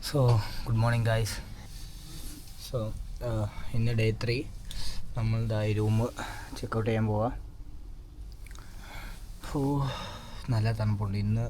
So good morning guys. So ഇന്ന് day 3 നമ്മൾ ഈ റൂം ചെക്കൗട്ട് ചെയ്യാൻ പോവാം. നല്ല തണുപ്പുണ്ട് ഇന്ന്.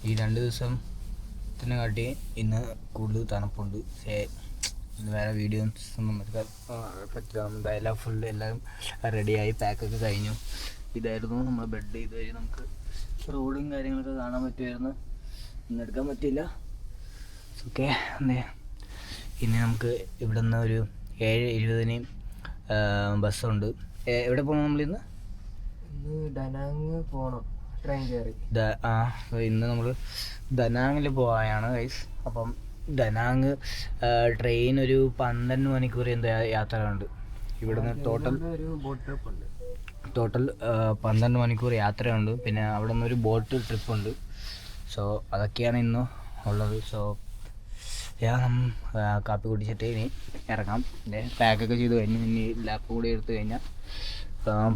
ഈ 2 ദിവസത്തിനെ കാട്ടി ഇന്ന് കൂടുതൽ തണുപ്പുണ്ട്. ഇന്ന് വേറെ വീഡിയോസ് ഒന്നും എടുക്കാൻ പറ്റില്ല. നമ്മളെല്ലാം ഫുള്ള് എല്ലാവരും റെഡിയായി, പാക്കൊക്കെ കഴിഞ്ഞു. ഇതായിരുന്നു നമ്മുടെ ബെഡ്. ഇതുവഴി നമുക്ക് റോഡും കാര്യങ്ങളൊക്കെ കാണാൻ പറ്റുമായിരുന്നു. ഇന്ന് എടുക്കാൻ പറ്റില്ല. ഓക്കെ, ഇനി നമുക്ക് ഇവിടെ നിന്ന് ഒരു 7:20 ബസ്സുണ്ട്. എവിടെ പോകണം നമ്മളിന്ന്? ഡനാങ് പോകണം, ട്രെയിൻ കയറി. ഇന്ന് നമ്മൾ ദനാങ്ങിൽ പോവാനാണ് ഗൈസ്. അപ്പം ദനാങ് ട്രെയിൻ ഒരു 12 മണിക്കൂർ എന്താ യാത്ര ഉണ്ട്. ഇവിടുന്ന് ടോട്ടൽ 12 മണിക്കൂർ യാത്രയുണ്ട്. പിന്നെ അവിടെ നിന്നൊരു ബോട്ട് ട്രിപ്പുണ്ട്. സോ അതൊക്കെയാണ് ഇന്ന് ഉള്ളത്. സോ കാപ്പി കുടിച്ചിട്ട് ഇനി ഇറങ്ങാം. പാക്കൊക്കെ ചെയ്ത് കഴിഞ്ഞ് ഇനി ലാപ്പ് കൂടി എടുത്തു കഴിഞ്ഞാൽ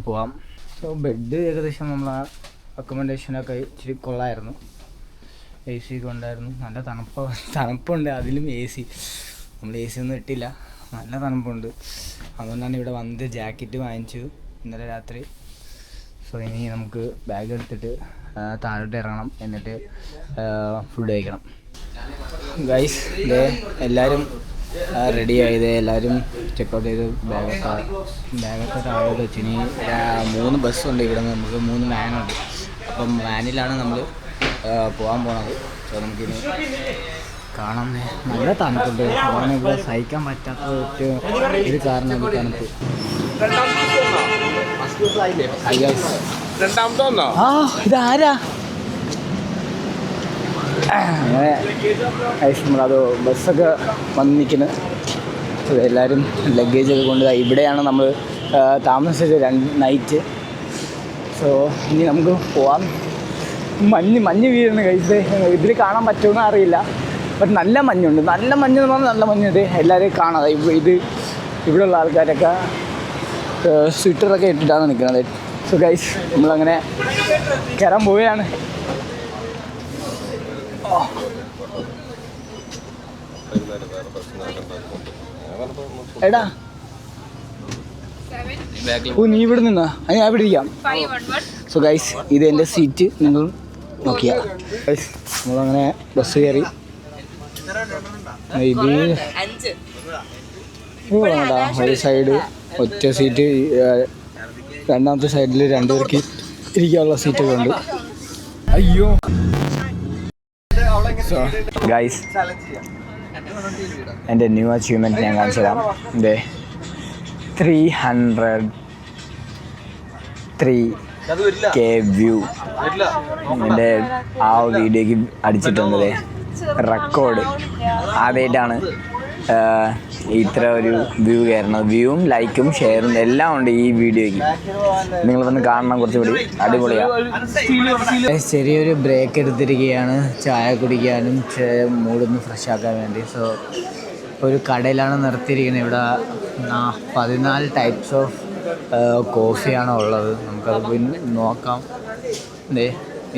പോവാം. സോ ബെഡ് ഏകദേശം നമ്മൾ അക്കോമഡേഷനൊക്കെ ഇച്ചിരി കൊള്ളായിരുന്നു. AC ഒക്കെ ഉണ്ടായിരുന്നു. നല്ല തണുപ്പുണ്ട്. അതിലും AC, നമ്മൾ AC ഒന്നും ഇട്ടില്ല. നല്ല തണുപ്പുണ്ട്. അതുകൊണ്ടാണ് ഇവിടെ വന്ന് ജാക്കറ്റ് വാങ്ങിച്ചു ഇന്നലെ രാത്രി. സോ ഇനി നമുക്ക് ബാഗ് എടുത്തിട്ട് താഴോട്ട് ഇറങ്ങണം. എന്നിട്ട് ഫുഡ് കഴിക്കണം. ഗൈസ്, എല്ലാവരും റെഡി ആയത്, എല്ലാവരും ചെക്കൗട്ട് ചെയ്ത് ബാഗൊക്കെ താഴോട്ട് വെച്ച്. ഇനി 3 ബസ്സുണ്ട് ഇവിടെ നിന്ന്. നമുക്ക് 3 വാനുണ്ട്. അപ്പം വാനിലാണ് നമ്മൾ പോകാൻ പോണത്. സോ നമുക്കിനി കാണാം. നല്ല തണുപ്പുണ്ട്. ഇവിടെ സഹിക്കാൻ പറ്റാത്ത ഒരു കാരണം തണുപ്പ്. ഇതാരാ? അങ്ങനെ നമ്മളത് ബസ്സൊക്കെ വന്ന് നിൽക്കുന്നത്. എല്ലാവരും ലഗേജൊക്കെ കൊണ്ട് ഇവിടെയാണ് നമ്മൾ താമസിച്ചത് 2 നൈറ്റ്. സോ ഇനി നമുക്ക് പോവാം. മഞ്ഞ് വീഴുന്ന കഴിച്ച് ഇതിൽ കാണാൻ പറ്റുമെന്ന് അറിയില്ല. ബട്ട് നല്ല മഞ്ഞുണ്ട്. നല്ല മഞ്ഞ് എന്ന് പറഞ്ഞാൽ നല്ല മഞ്ഞുണ്ട്. എല്ലാവരെയും കാണാതെ ഇവിടെയുള്ള ആൾക്കാരൊക്കെ സ്വിറ്ററൊക്കെ ഇട്ടിട്ടാണ് നിൽക്കുന്നത്. സോ ഗൈസ്, നമ്മളങ്ങനെ കയറാൻ പോവുകയാണ്. എടാ നീ ഇവിടെ നിന്നാ? ഞാൻ ഇവിടെ ഇരിക്കാം. സോ ഗൈസ്, ഇത് എൻ്റെ സീറ്റ്. നിങ്ങൾ നോക്കിയാ ഗൈസ്, നമ്മളങ്ങനെ ബസ് കയറി. ഇത് ഒരു സൈഡ് ഒറ്റ സീറ്റ്, രണ്ടാമത്തെ സൈഡിൽ 2 പേർക്ക് ഇരിക്കാനുള്ള സീറ്റൊക്കെ ഉണ്ട്. അയ്യോ ഗൈസ്, എൻ്റെ ന്യൂ അച്ചീവ്മെൻറ്റ് ഞാൻ കാണിച്ചു തരാം. എൻ്റെ 303K വ്യൂ എൻ്റെ ആ വീഡിയോക്ക് അടിച്ചിട്ടുണ്ട്. റെക്കോർഡ്. ആദ്യമായിട്ടാണ് ഇത്ര ഒരു വ്യൂ കയറണം. വ്യൂവും ലൈക്കും ഷെയറും എല്ലാം ഉണ്ട് ഈ വീഡിയോയ്ക്ക്. നിങ്ങൾ വന്ന് കാണണം, കുറച്ചുകൂടി അടിപൊളിയാണ്. ചെറിയൊരു ബ്രേക്ക് എടുത്തിരിക്കുകയാണ്, ചായ കുടിക്കാനും മൂടൊന്ന് ഫ്രഷ് ആക്കാൻ വേണ്ടി. സോ ഒരു കടയിലാണ് നിർത്തിയിരിക്കുന്നത്. ഇവിടെ 14 ടൈപ്സ് ഓഫ് കോഫിയാണ് ഉള്ളത്. നമുക്കത് പോയി നോക്കാം.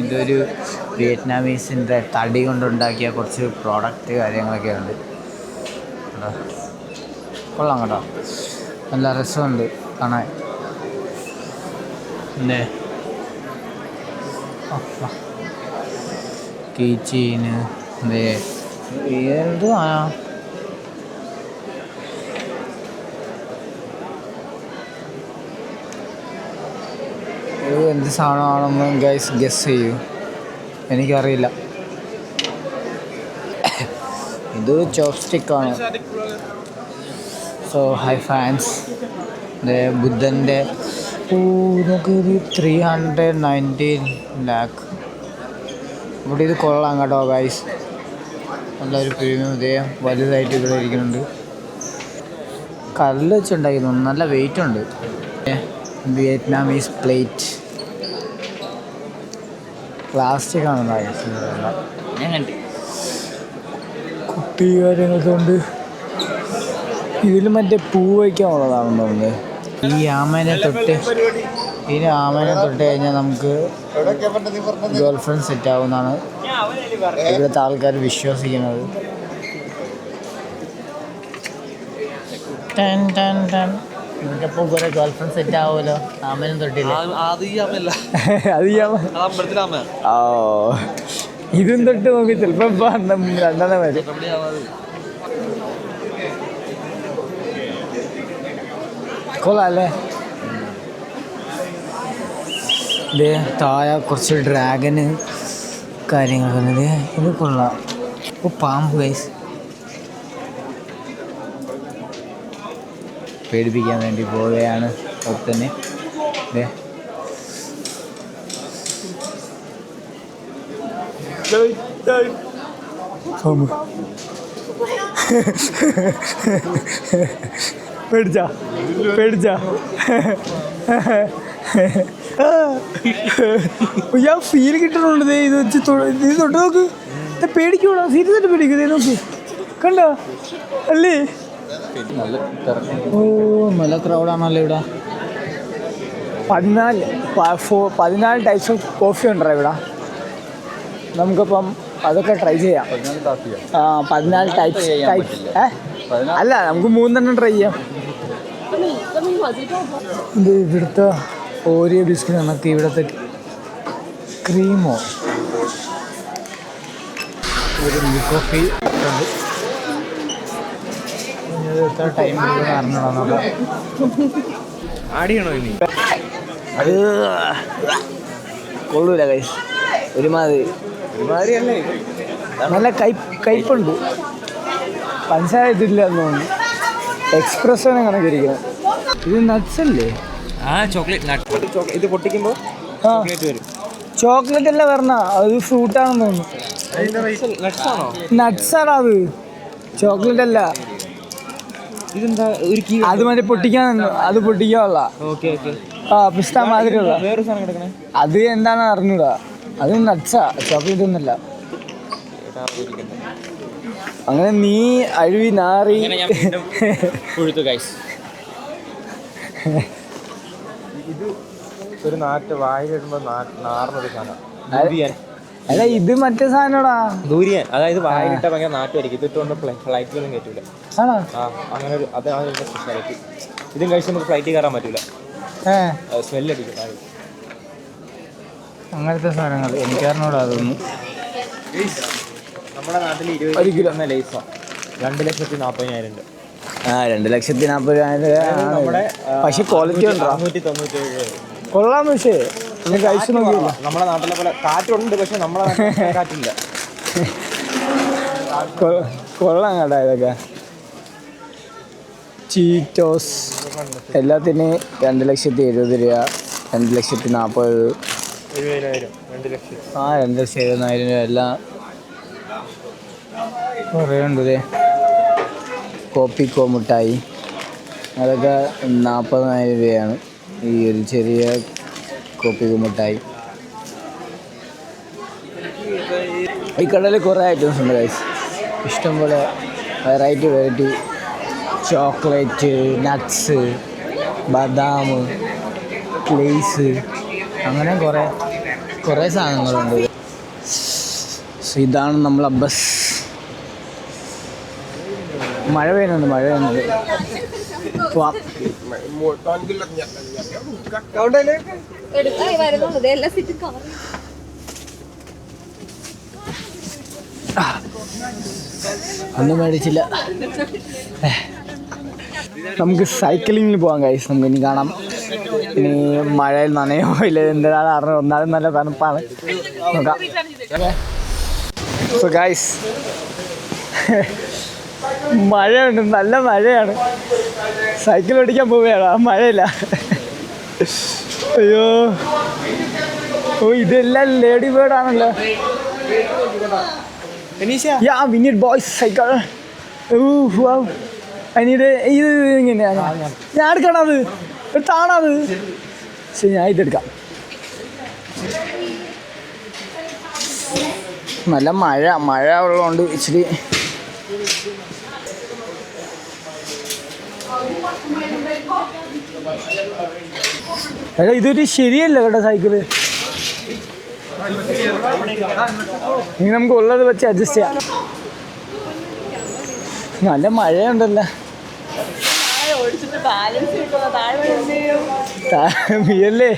ഇതൊരു വിയറ്റ്നാമീസിൻ്റെ തടി കൊണ്ടുണ്ടാക്കിയ കുറച്ച് പ്രോഡക്റ്റ് കാര്യങ്ങളൊക്കെ ഉണ്ട്. കൊള്ളാം കേട്ടോ, നല്ല രസമുണ്ട് കാണാൻ. കീച്ചീന് എന്തോ എന്ത് സാധനമാണെന്ന് ഗൈസ് ഗസ് ചെയ്യൂ. എനിക്കറിയില്ല. ഇത് ചോപ്സ്റ്റിക്കാണ്. So hi fans. ബുദ്ധൻ്റെ നമുക്ക് 319 lakh. ഇവിടെ ഇത് കൊള്ളാം കേട്ടോ ഗൈസ്. നല്ലൊരു പ്രീമിയം. ഇതേ വലുതായിട്ട് ഇവിടെ ഇരിക്കുന്നുണ്ട്. കല്ല് വെച്ചുണ്ടായിരുന്നു. നല്ല വെയിറ്റ് ഉണ്ട്. Vietnamese plate. പ്ലാസ്റ്റിക് ആണ് കുട്ടി കാര്യങ്ങളൊക്കെ ഉണ്ട്. ഇതിൽ മറ്റേ പൂ വയ്ക്കാനുള്ളതാണെന്ന് തോന്നുന്നത്. ഈ ആമേനെ തൊട്ട് കഴിഞ്ഞാൽ നമുക്ക് ഗേൾ ഫ്രണ്ട് സെറ്റ് ആവുമെന്നാണ് ഇവിടുത്തെ ആൾക്കാർ വിശ്വസിക്കുന്നത്. നിനക്കപ്പോൾ കുറെ ഗേൾ ഫ്രണ്ട് സെറ്റ് ആവുമല്ലോ. അമ്മനും തൊട്ടില്ല. ഓ ഇതും തൊട്ട് നോക്കി ചിലപ്പോ രണ്ടെണ്ണം വരും. കൊള്ളാല്ലേ? ഇത് താഴെ കുറച്ച് ഡ്രാഗന് കാര്യങ്ങളൊക്കെ ഇത് കൊള്ളാം. ഇപ്പോൾ പാമ്പ് ഗൈസ് പേടിപ്പിക്കാൻ വേണ്ടി പോവുകയാണ്. ഒക്കെ തന്നെ ഇതേ പേടിച്ചാ ഞാൻ ഫീൽ കിട്ടുന്നുണ്ട്. ഇത് വെച്ച് ഇത് തൊട്ട് നോക്ക്. പേടിക്കൂടാ, സീരിയസ് ആയിട്ട് പേടിക്കുന്നത് നോക്ക്. കണ്ടോ അല്ലേ? ഓ നല്ല ക്രൗഡാണല്ലോ ഇവിടെ. 14 ടൈപ്സ് ഓഫ് കോഫി ഉണ്ടോ ഇവിടെ. നമുക്കിപ്പം അതൊക്കെ ട്രൈ ചെയ്യാം. 14 ടൈപ്സ് അല്ല, നമുക്ക് 3 ട്രൈ ചെയ്യാം. ഇത് ഇവിടുത്തെ ഓരിയോ ബിസ്ക്കറ്റ് നമുക്ക് ഇവിടുത്തെ ക്രീമോ ഒരു മിൽക്ക് കോഫി ഉണ്ട്. എത്ര ടൈം അറിഞ്ഞോളാം. അത് കൊള്ളൂല കൈസ്. ഒരുമാതിരി അല്ലേ, നല്ല കയ്പുണ്ട്. പഞ്ചസാര ഇതില്ല എന്ന് തോന്നുന്നു. എക്സ്പ്രസ്സോനെ കണക്കിരിക്കണം. ഇത് നട്ട്സ് അല്ലേ? ഇത് പൊട്ടിക്കുമ്പോൾ ചോക്ലേറ്റ് അല്ല പറഞ്ഞ, അത് ഫ്രൂട്ടാണെന്ന് തോന്നുന്നു. നട്ട്സാണോ അത്? ചോക്ലേറ്റ് അല്ല. ഇതെന്താ അത് മറ്റേ പൊട്ടിക്കാനുള്ള, അത് പൊട്ടിക്കാനുള്ള. പിസ്ത മാതിരിയുള്ള വേറൊരു സാധനം കിടക്കണേ. അത് എന്താണെന്ന് അറിഞ്ഞൂടാ. അത് നട്ട്സാ, ചോക്ലേറ്റ് ഒന്നുമല്ല. അങ്ങനെ നീ അഴുവി നാറി ഇത് ഒരു വായിലിടുമ്പോ നാർന്നൊരു സാധനം. അല്ല ഇത് മറ്റേ സാധനടാ, ദൂരിയൻ. അതായത് വായിലിട്ട ഭയങ്കര നാട്ടുമായിരിക്കും. ഇതിട്ടുകൊണ്ട് ഫ്ലൈറ്റിലൊന്നും കയറ്റൂല. ആണോ? അങ്ങനെ ഒരു അതാണ് ഇതിന്റെ സ്പെഷ്യാലിറ്റി. ഇതും കഴിച്ച് നമുക്ക് ഫ്ലൈറ്റിൽ കയറാൻ പറ്റൂല. സ്മെല്ലടിക്കും. അങ്ങനത്തെ സാധനങ്ങൾ എനിക്കറിഞ്ഞൂടാ. അതൊന്നും നമ്മുടെ നാട്ടിൽ 20 കിലോ എന്ന ലൈസ 2,40,000 ഉണ്ട്. 2,40,000. പക്ഷെ ക്വാളിറ്റി ഉണ്ടോ? 697 കൊള്ളാം. പക്ഷേ കഴിച്ചു നോക്കിയില്ല. നമ്മുടെ നാട്ടിലെ പോലെ കാറ്റുണ്ട്, പക്ഷെ നമ്മളെ നാട്ടിൽ കാറ്റില്ല. കൊള്ളാം കേട്ടോ ഇതൊക്കെ. ചീറ്റോസ് എല്ലാത്തിനും 2,70,000 രൂപ, 2,40,000, 2,70,000 രൂപ എല്ലാം കുറേ ഉണ്ട്. കോപ്പിക്കോ മിഠായി അതൊക്കെ 40,000 രൂപയാണ്. ഈ ഒരു ചെറിയ കോപ്പിക്കോ മിഠായി. ഈ കടയിൽ കുറേ ഐറ്റംസ് ഉണ്ട് ഗൈസ്. ഇഷ്ടംപോലെ വെറൈറ്റി ചോക്ലേറ്റ്, നട്ട്സ്, ബദാം, ലേസ്, അങ്ങനെ കുറേ സാധനങ്ങളുണ്ട്. ഇതാണ് നമ്മളെ ബസ്. മഴ പെയ്യുന്നുണ്ട്. ഒന്നും മേടിച്ചില്ല. നമുക്ക് സൈക്ലിങ്ങിൽ പോകാം ഗൈസ്. നമുക്ക് ഇനി കാണാം. ഇനി മഴയിൽ നനയോ ഇല്ല എന്താണ് അറിഞ്ഞു. ഒന്നാലും നല്ല തണുപ്പാണ്. നോക്കാം. സോ ഗൈസ് മഴയുണ്ട്, നല്ല മഴയാണ്. സൈക്കിൾ ഓടിക്കാൻ പോവുകയാണ്. ആ മഴയില്ല. അയ്യോ, ഓ ഇതെല്ലാം ലേഡി ബേർഡ് ആണല്ലോ. Yeah, we need boys cycle. Wow. I need ഇത് ഇങ്ങനെയാണ്. ഞാൻ എടുക്കണത് എടുത്താണത്. ശരി, ഞാൻ ഇതെടുക്കാം. നല്ല മഴ ഉള്ളതുകൊണ്ട് ഇച്ചിരി എടാ ഇതൊരു ശരിയല്ല കേട്ടോ സൈക്കിള്. ഇനി നമുക്ക് ഉള്ളത് വെച്ച് അഡ്ജസ്റ്റ് ചെയ്യാം. നല്ല മഴയുണ്ടല്ലോ. വീഴല്ലേ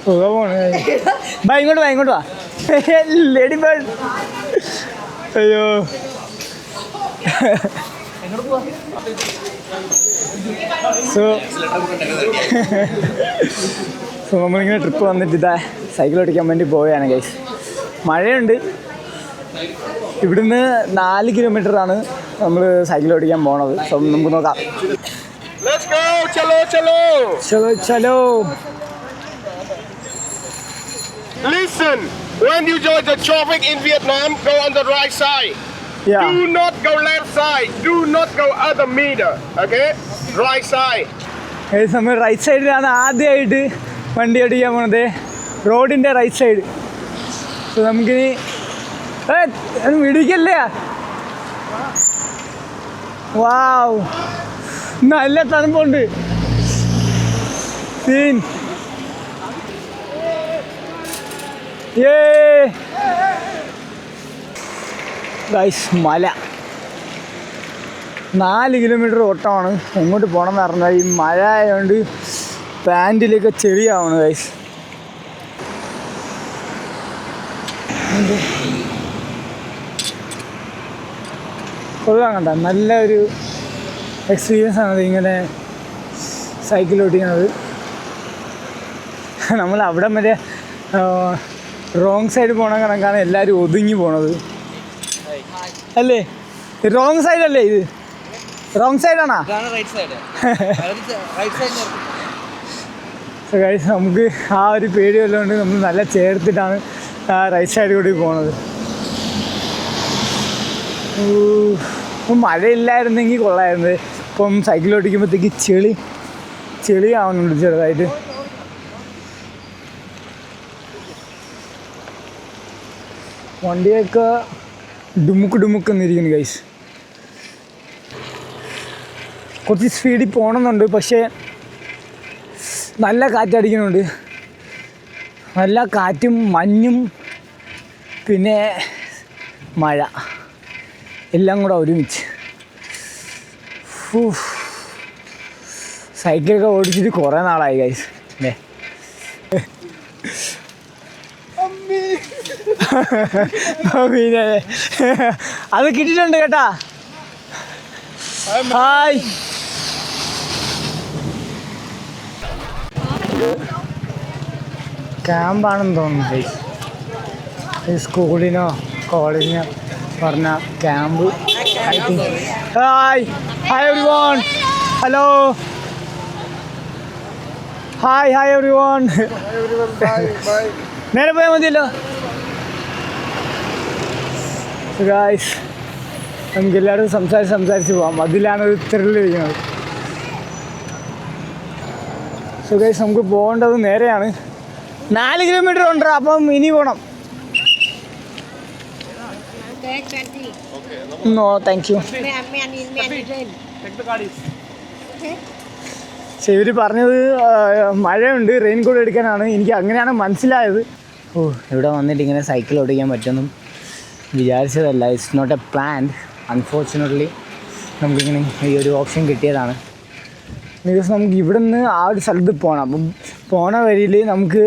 പോകാൻ പോണ ബാ ഇങ്ങോട്ട് വാ ഇങ്ങോട്ട് വാ ലേഡി ബേർഡ് അയ്യോ സോ നമ്മളിങ്ങനെ ട്രിപ്പ് വന്നിട്ട് ഇതാ സൈക്കിൾ ഓടിക്കാൻ വേണ്ടി പോവുകയാണ് ഗൈസ്. മഴയുണ്ട്. ഇവിടുന്ന് 4 കിലോമീറ്ററാണ് നമ്മൾ സൈക്കിൾ ഓടിക്കാൻ പോണത്. സോ നമുക്ക് നോക്കാം. ചലോ ചലോ. Listen, when you join the traffic in Vietnam, go on the right side. Yeah. Do not go left side. Do not go other meter. Okay? Right side. Guys നമ്മൾ right സൈഡിലാണ് ആദ്യമായിട്ട് വണ്ടി ഓടിക്കാൻ പോണത്. റോഡിൻ്റെ റൈറ്റ് സൈഡ്. സോ നമുക്കിനി ഇടിക്കല്ലേ. വാവ്, നല്ല തണുപ്പുണ്ട്. സീൻ. ഗൈസ് മല 4 കിലോമീറ്റർ ഓട്ടമാണ്. എങ്ങോട്ട് പോകണം എന്ന് പറഞ്ഞാൽ ഈ മഴ ആയതുകൊണ്ട് പാൻറ്റിലൊക്കെ ചെറിയാവണം ഗൈസ്. കൊള്ളാം കണ്ട, നല്ലൊരു എക്സ്പീരിയൻസ് ആണത് ഇങ്ങനെ സൈക്കിൾ ഓടിക്കുന്നത്. നമ്മൾ അവിടെ വരെ റോങ് സൈഡ് പോകണ കണക്കാണ് എല്ലാവരും ഒതുങ്ങി പോണത് അല്ലേ? റോങ് സൈഡ് അല്ലേ ഇത്? റോങ് സൈഡാണോ? നമുക്ക് ആ ഒരു പേടി വല്ലതുകൊണ്ട് നമ്മൾ നല്ല ചേർത്തിട്ടാണ് റൈറ്റ് സൈഡ് കൂടി പോണത്. മഴയില്ലായിരുന്നെങ്കിൽ കൊള്ളായിരുന്നു. ഇപ്പം സൈക്കിൾ ഓടിക്കുമ്പോഴത്തേക്ക് ചെളി ആവുന്നുണ്ട് ചെറുതായിട്ട്. വണ്ടിയൊക്കെ ഡുമുക്ക് ഗൈസ്. കുറച്ച് സ്പീഡിൽ പോകണമെന്നുണ്ട്, പക്ഷേ നല്ല കാറ്റടിക്കുന്നുണ്ട്. നല്ല കാറ്റും മഞ്ഞും പിന്നെ മഴ എല്ലാം കൂടെ ഒരുമിച്ച്. സൈക്കിളൊക്കെ ഓടിച്ചിട്ട് കുറേ നാളായി ഗൈസ്. അല്ലേ? പിന്നെ അത് കിട്ടിയിട്ടുണ്ട് കേട്ടാ. ഹായ്. ക്യാമ്പാണെന്ന് തോന്നുന്നു ഗൈസ്. സ്കൂളിനോ കോളേജിനോ പറഞ്ഞ camp. Hi hi everyone. Hello hi hi everyone. നേരെ പോയാൽ മതിയല്ലോ ഗായ്സ്. നമുക്ക് എല്ലാവരും സംസാരിച്ച് പോവാം. അതിലാണ് ഒരു ത്രില്ലിരിക്കുന്നത്. സോ ഗായ്സ്, നമുക്ക് പോകേണ്ടത് നേരെയാണ്. 4 കിലോമീറ്റർ ഉണ്ട്. അപ്പം ഇനി പോകണം. No thank you. പക്ഷേ ഇവർ പറഞ്ഞത് മഴയുണ്ട്, റെയിൻ കോട്ട് എടുക്കാനാണ്. എനിക്ക് അങ്ങനെയാണ് മനസ്സിലായത്. ഇവിടെ വന്നിട്ട് ഇങ്ങനെ സൈക്കിൾ ഓടിക്കാൻ പറ്റുമെന്നും വിചാരിച്ചതല്ല. It's not a plan. Unfortunately നമുക്കിങ്ങനെ ഈ ഒരു ഓപ്ഷൻ കിട്ടിയതാണ്. ബിക്കോസ് നമുക്ക് ഇവിടെ നിന്ന് ആ ഒരു സ്ഥലത്ത് പോകണം. അപ്പം പോണ വരിയിൽ നമുക്ക്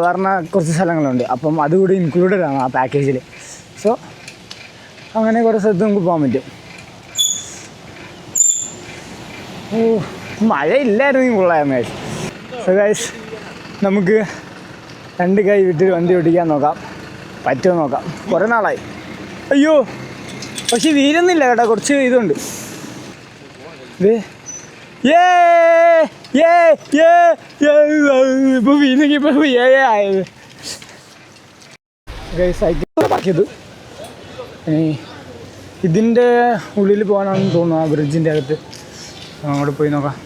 പറഞ്ഞ കുറച്ച് സ്ഥലങ്ങളുണ്ട്. അപ്പം അതുകൂടി ഇൻക്ലൂഡഡ് ആണ് ആ പാക്കേജിൽ. സോ അങ്ങനെ കുറേ സ്ഥലത്ത് നമുക്ക് പോകാൻ പറ്റും. മഴയില്ലായിരുന്നെങ്കിൽ കൊള്ളായിരുന്നു ഗൈസ്. സോ ഗൈസ്, നമുക്ക് 2 കൈ വിട്ട് വണ്ടി ഓടിക്കാൻ നോക്കാം. പറ്റുമോ നോക്കാം. കുറേ നാളായി. അയ്യോ, പക്ഷെ വീഴുന്നില്ല കേട്ടോ. കുറച്ച് ഇതുണ്ട്. ഇപ്പോൾ വീണെങ്കിൽ ഇപ്പോൾ ആയത് സൈക്കിൾ ആക്കിയത്. ഇതിൻ്റെ ഉള്ളിൽ പോകാനാണെന്ന് തോന്നുന്നു, ആ ബ്രിഡ്ജിൻ്റെ അകത്ത്. അങ്ങോട്ട് പോയി നോക്കാം.